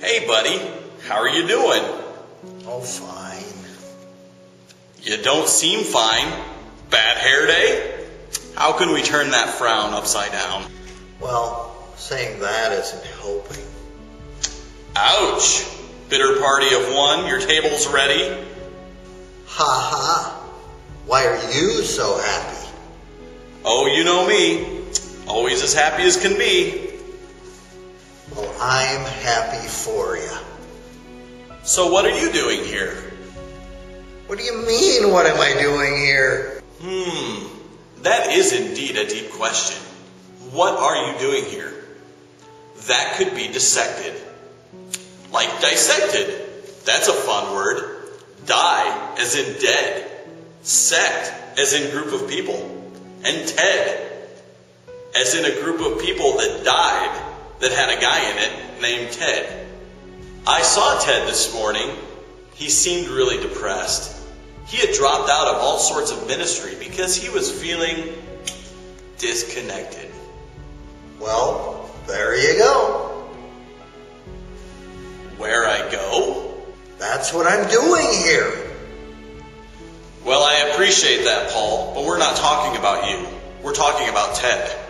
Hey, buddy. How are you doing? Oh, fine. You don't seem fine. Bad hair day? How can we turn that frown upside down? Well, saying that isn't helping. Ouch! Bitter party of one, your table's ready. Ha ha. Why are you so happy? Oh, you know me. Always as happy as can be. Well, I'm happy for you. So what are you doing here? What do you mean, what am I doing here? That is indeed a deep question. What are you doing here? That could be dissected. Like dissected. That's a fun word. Die, as in dead. Sect, as in group of people. And Ted, as in a group of people that died that had a guy in it named Ted. I saw Ted this morning. He seemed really depressed. He had dropped out of all sorts of ministry because he was feeling disconnected. Well, there you go. Where I go? That's what I'm doing here. Well, I appreciate that, Paul, but we're not talking about you. We're talking about Ted.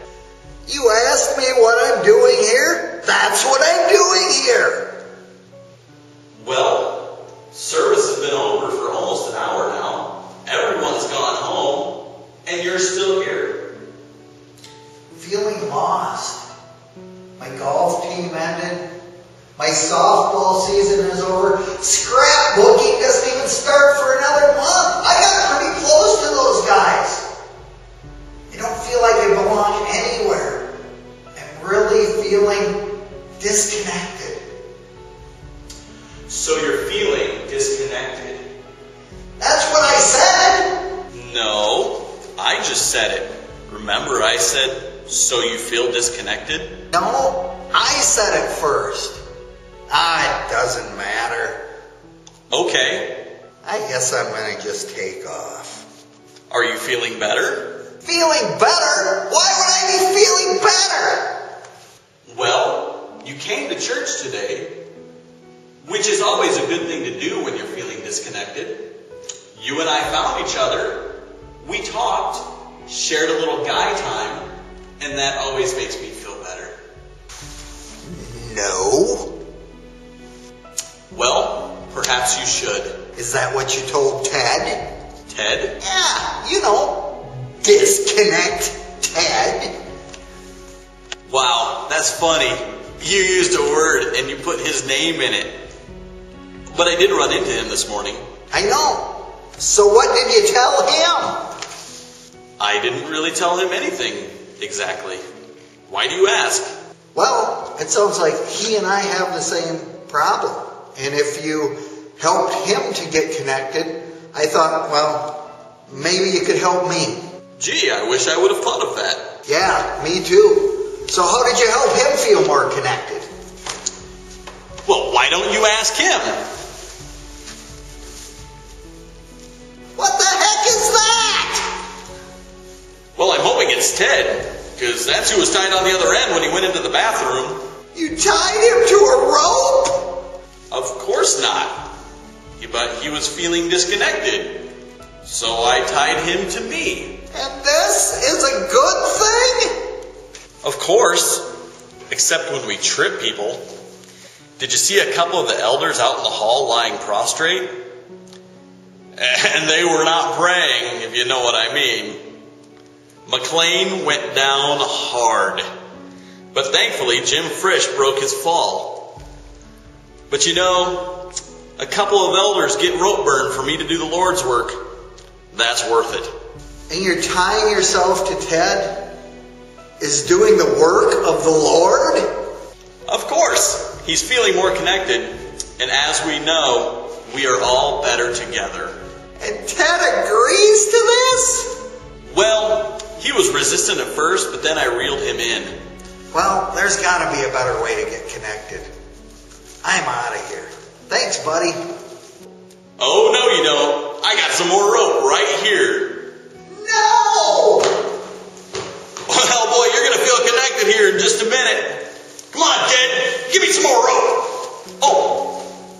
You asked me what I'm doing here? That's what I'm doing here. Well, service has been over for almost an hour now. Everyone's gone home, and you're still here. Feeling lost. My golf team ended. My softball season is over. Scrapbooking doesn't even start for another month. I got pretty close to those guys. I don't feel like I belong anywhere. I'm really feeling disconnected. So you're feeling disconnected? That's what I said. No, I just said it. Remember, I said, so you feel disconnected? No, I said it first. It doesn't matter. Okay. I guess I'm going to just take off. Are you feeling better? Feeling better? Why would I be feeling better? Well, you came to church today, which is always a good thing to do when you're feeling disconnected. You and I found each other. We talked, shared a little guy time, and that always makes me feel better. No. Well, perhaps you should. Is that what you told Ted? Ted? Yeah, you know, disconnect Ted. Wow, that's funny. You used a word and you put his name in it. But I did run into him this morning. I know. So what did you tell him? I didn't really tell him anything exactly. Why do you ask? Well, it sounds like he and I have the same problem. And if you helped him to get connected, I thought, well, maybe you could help me. Gee, I wish I would have thought of that. Yeah, me too. So how did you help him feel more connected? Well, why don't you ask him? What the heck is that? Well, I'm hoping it's Ted, because that's who was tied on the other end when he went into the bathroom. You tied him to a rope? Of course not. But he was feeling disconnected. So I tied him to me. And this is a good thing? Of course. Except when we trip people. Did you see a couple of the elders out in the hall lying prostrate? And they were not praying, if you know what I mean. McLean went down hard. But thankfully, Jim Frisch broke his fall. But you know, a couple of elders get rope burn for me to do the Lord's work. That's worth it. And you're tying yourself to Ted? is doing the work of the Lord? Of course, he's feeling more connected, and as we know, we are all better together. And Ted agrees to this? Well, he was resistant at first, but then I reeled him in. Well, there's got to be a better way to get connected. I'm out of here. Thanks, buddy. Oh, no you don't. I got some more rope right here. No! Well, boy, you're going to feel connected here in just a minute. Come on, Ted. Give me some more rope. Oh.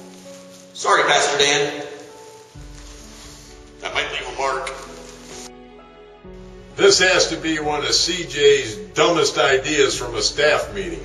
Sorry, Pastor Dan. That might leave a mark. This has to be one of CJ's dumbest ideas from a staff meeting.